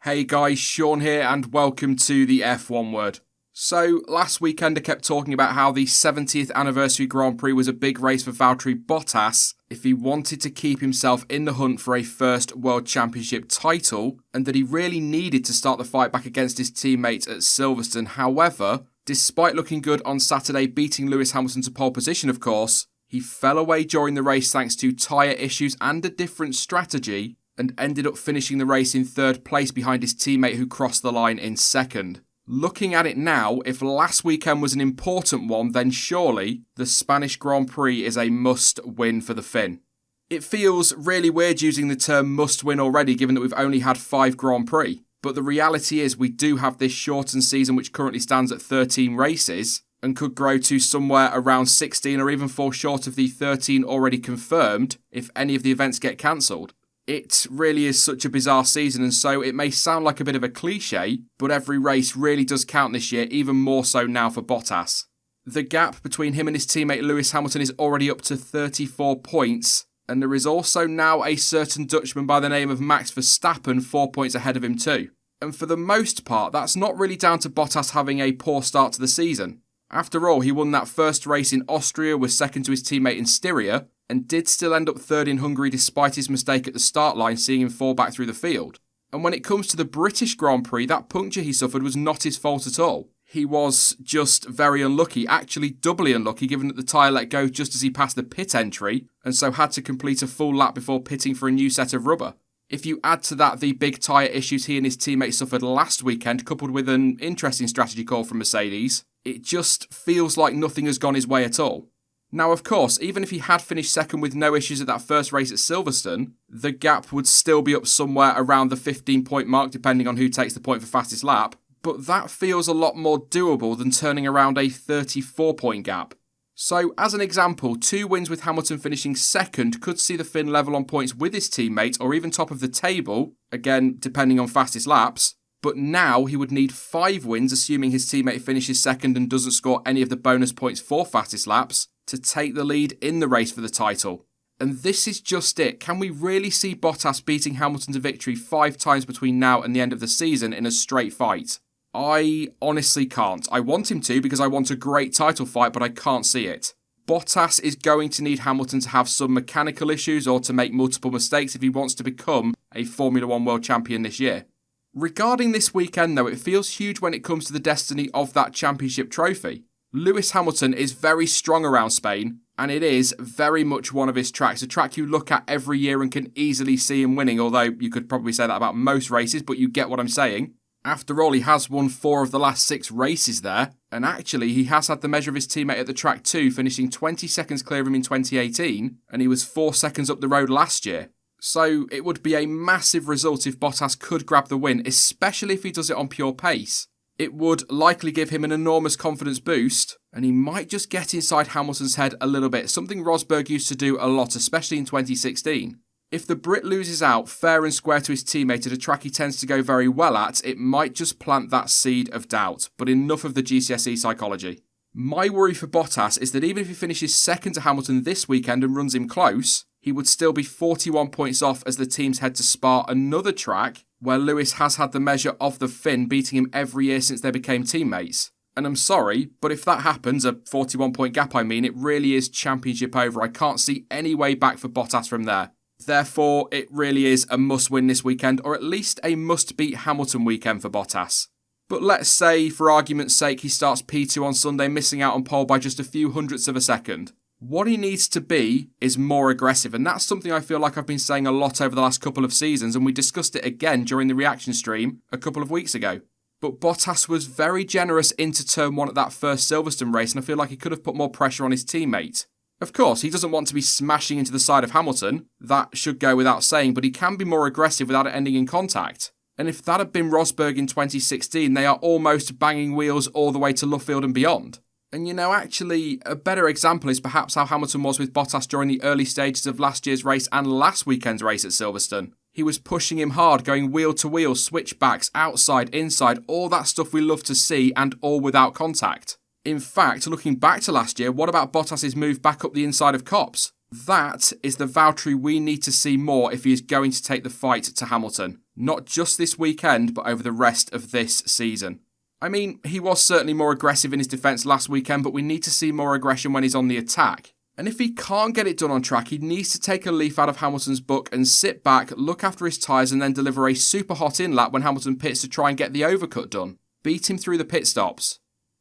Hey guys, Sean here and welcome to the F1 Word. So, last weekend I kept talking about how the 70th anniversary Grand Prix was a big race for Valtteri Bottas if he wanted to keep himself in the hunt for a first World Championship title, and that he really needed to start the fight back against his teammate at Silverstone. However, despite looking good on Saturday, beating Lewis Hamilton to pole position of course, he fell away during the race thanks to tyre issues and a different strategy, and ended up finishing the race in third place behind his teammate who crossed the line in second. Looking at it now, if last weekend was an important one, then surely the Spanish Grand Prix is a must-win for the Finn. It feels really weird using the term must-win already, given that we've only had 5 Grand Prix. But the reality is we do have this shortened season which currently stands at 13 races, and could grow to somewhere around 16 or even fall short of the 13 already confirmed if any of the events get cancelled. It really is such a bizarre season, and so it may sound like a bit of a cliche, but every race really does count this year, even more so now for Bottas. The gap between him and his teammate Lewis Hamilton is already up to 34 points, and there is also now a certain Dutchman by the name of Max Verstappen 4 points ahead of him too. And for the most part, that's not really down to Bottas having a poor start to the season. After all, he won that first race in Austria, was second to his teammate in Styria, and did still end up third in Hungary despite his mistake at the start line, seeing him fall back through the field. And when it comes to the British Grand Prix, that puncture he suffered was not his fault at all. He was just very unlucky, actually doubly unlucky given that the tyre let go just as he passed the pit entry, and so had to complete a full lap before pitting for a new set of rubber. If you add to that the big tyre issues he and his teammates suffered last weekend, coupled with an interesting strategy call from Mercedes, it just feels like nothing has gone his way at all. Now, of course, even if he had finished second with no issues at that first race at Silverstone, the gap would still be up somewhere around the 15-point mark, depending on who takes the point for fastest lap, but that feels a lot more doable than turning around a 34-point gap. So, as an example, 2 wins with Hamilton finishing second could see the Finn level on points with his teammate, or even top of the table, again, depending on fastest laps. But now he would need 5 wins, assuming his teammate finishes second and doesn't score any of the bonus points for fastest laps, to take the lead in the race for the title. And this is just it. Can we really see Bottas beating Hamilton to victory 5 times between now and the end of the season in a straight fight? I honestly can't. I want him to because I want a great title fight, but I can't see it. Bottas is going to need Hamilton to have some mechanical issues or to make multiple mistakes if he wants to become a Formula 1 world champion this year. Regarding this weekend though, it feels huge when it comes to the destiny of that championship trophy. Lewis Hamilton is very strong around Spain, and it is very much one of his tracks, a track you look at every year and can easily see him winning, although you could probably say that about most races, but you get what I'm saying. After all, he has won 4 of the last 6 races there, and actually he has had the measure of his teammate at the track too, finishing 20 seconds clear of him in 2018, and he was 4 seconds up the road last year. So it would be a massive result if Bottas could grab the win, especially if he does it on pure pace. It would likely give him an enormous confidence boost, and he might just get inside Hamilton's head a little bit, something Rosberg used to do a lot, especially in 2016. If the Brit loses out fair and square to his teammate at a track he tends to go very well at, it might just plant that seed of doubt, but enough of the GCSE psychology. My worry for Bottas is that even if he finishes second to Hamilton this weekend and runs him close, he would still be 41 points off as the teams head to Spa, another track where Lewis has had the measure of the Finn, beating him every year since they became teammates. And I'm sorry, but if that happens, a 41-point gap it really is championship over. I can't see any way back for Bottas from there. Therefore, it really is a must-win this weekend, or at least a must-beat Hamilton weekend for Bottas. But let's say, for argument's sake, he starts P2 on Sunday, missing out on pole by just a few hundredths of a second. What he needs to be is more aggressive, and that's something I feel like I've been saying a lot over the last couple of seasons, and we discussed it again during the reaction stream a couple of weeks ago. But Bottas was very generous into turn 1 at that first Silverstone race, and I feel like he could have put more pressure on his teammate. Of course, he doesn't want to be smashing into the side of Hamilton, that should go without saying, but he can be more aggressive without it ending in contact. And if that had been Rosberg in 2016, they are almost banging wheels all the way to Luffield and beyond. And actually, a better example is perhaps how Hamilton was with Bottas during the early stages of last year's race and last weekend's race at Silverstone. He was pushing him hard, going wheel to wheel, switchbacks, outside, inside, all that stuff we love to see, and all without contact. In fact, looking back to last year, what about Bottas' move back up the inside of Copse? That is the Valtteri we need to see more if he is going to take the fight to Hamilton. Not just this weekend, but over the rest of this season. I mean, he was certainly more aggressive in his defence last weekend, but we need to see more aggression when he's on the attack. And if he can't get it done on track, he needs to take a leaf out of Hamilton's book and sit back, look after his tyres and then deliver a super hot in-lap when Hamilton pits to try and get the overcut done. Beat him through the pit stops.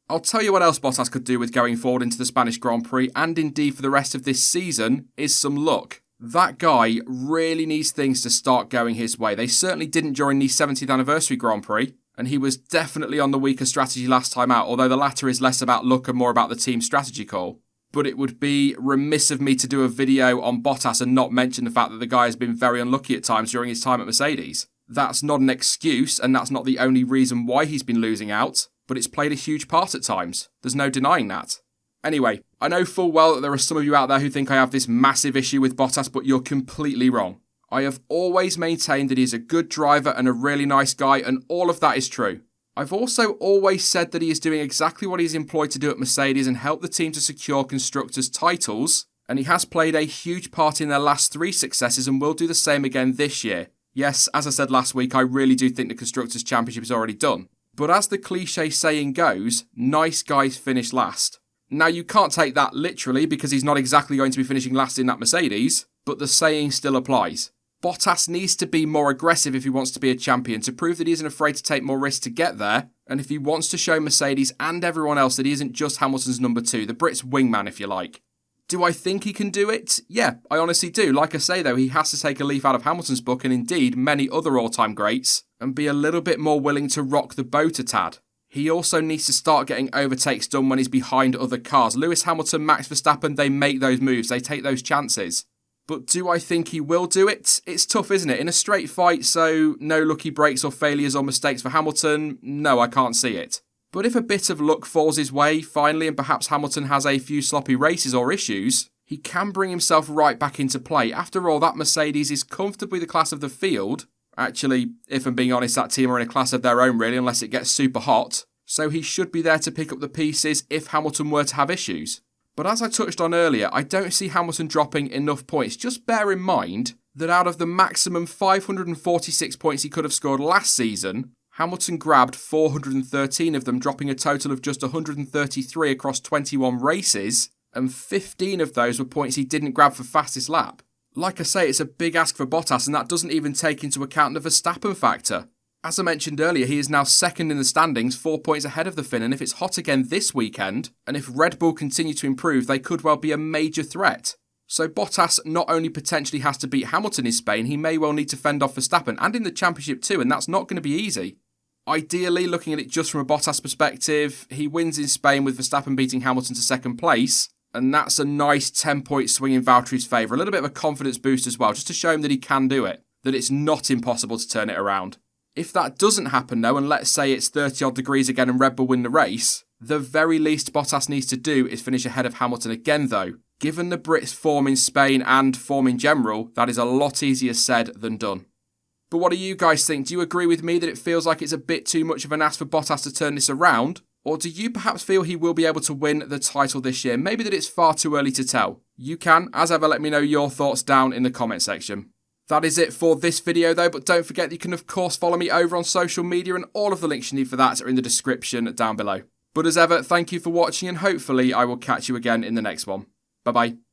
I'll tell you what else Bottas could do with going forward into the Spanish Grand Prix, and indeed for the rest of this season, is some luck. That guy really needs things to start going his way. They certainly didn't during the 70th anniversary Grand Prix, and he was definitely on the weaker strategy last time out, although the latter is less about luck and more about the team strategy call. But it would be remiss of me to do a video on Bottas and not mention the fact that the guy has been very unlucky at times during his time at Mercedes. That's not an excuse, and that's not the only reason why he's been losing out, but it's played a huge part at times. There's no denying that. Anyway, I know full well that there are some of you out there who think I have this massive issue with Bottas, but you're completely wrong. I have always maintained that he's a good driver and a really nice guy, and all of that is true. I've also always said that he is doing exactly what he's employed to do at Mercedes and help the team to secure constructors' titles, and he has played a huge part in their last 3 successes and will do the same again this year. Yes, as I said last week, I really do think the Constructors' Championship is already done. But as the cliche saying goes, nice guys finish last. Now you can't take that literally because he's not exactly going to be finishing last in that Mercedes, but the saying still applies. Bottas needs to be more aggressive if he wants to be a champion, to prove that he isn't afraid to take more risks to get there, and if he wants to show Mercedes and everyone else that he isn't just Hamilton's number 2, the Brit's wingman if you like. Do I think he can do it? Yeah, I honestly do. Like I say though, he has to take a leaf out of Hamilton's book and indeed many other all-time greats and be a little bit more willing to rock the boat a tad. He also needs to start getting overtakes done when he's behind other cars. Lewis Hamilton, Max Verstappen, they make those moves, they take those chances. But do I think he will do it? It's tough, isn't it? In a straight fight, so no lucky breaks or failures or mistakes for Hamilton, no, I can't see it. But if a bit of luck falls his way, finally, and perhaps Hamilton has a few sloppy races or issues, he can bring himself right back into play. After all, that Mercedes is comfortably the class of the field. Actually, if I'm being honest, that team are in a class of their own really, unless it gets super hot. So he should be there to pick up the pieces if Hamilton were to have issues. But as I touched on earlier, I don't see Hamilton dropping enough points. Just bear in mind that out of the maximum 546 points he could have scored last season, Hamilton grabbed 413 of them, dropping a total of just 133 across 21 races, and 15 of those were points he didn't grab for fastest lap. Like I say, it's a big ask for Bottas, and that doesn't even take into account the Verstappen factor. As I mentioned earlier, he is now second in the standings, 4 points ahead of the Finn, and if it's hot again this weekend, and if Red Bull continue to improve, they could well be a major threat. So Bottas not only potentially has to beat Hamilton in Spain, he may well need to fend off Verstappen, and in the championship too, and that's not going to be easy. Ideally, looking at it just from a Bottas perspective, he wins in Spain with Verstappen beating Hamilton to second place, and that's a nice 10-point swing in Valtteri's favour, a little bit of a confidence boost as well, just to show him that he can do it, that it's not impossible to turn it around. If that doesn't happen though, and let's say it's 30 odd degrees again and Red Bull win the race, the very least Bottas needs to do is finish ahead of Hamilton again though. Given the Brits' form in Spain and form in general, that is a lot easier said than done. But what do you guys think? Do you agree with me that it feels like it's a bit too much of an ask for Bottas to turn this around? Or do you perhaps feel he will be able to win the title this year? Maybe that it's far too early to tell. You can, as ever, let me know your thoughts down in the comment section. That is it for this video though, but don't forget that you can of course follow me over on social media, and all of the links you need for that are in the description down below. But as ever, thank you for watching, and hopefully I will catch you again in the next one. Bye bye.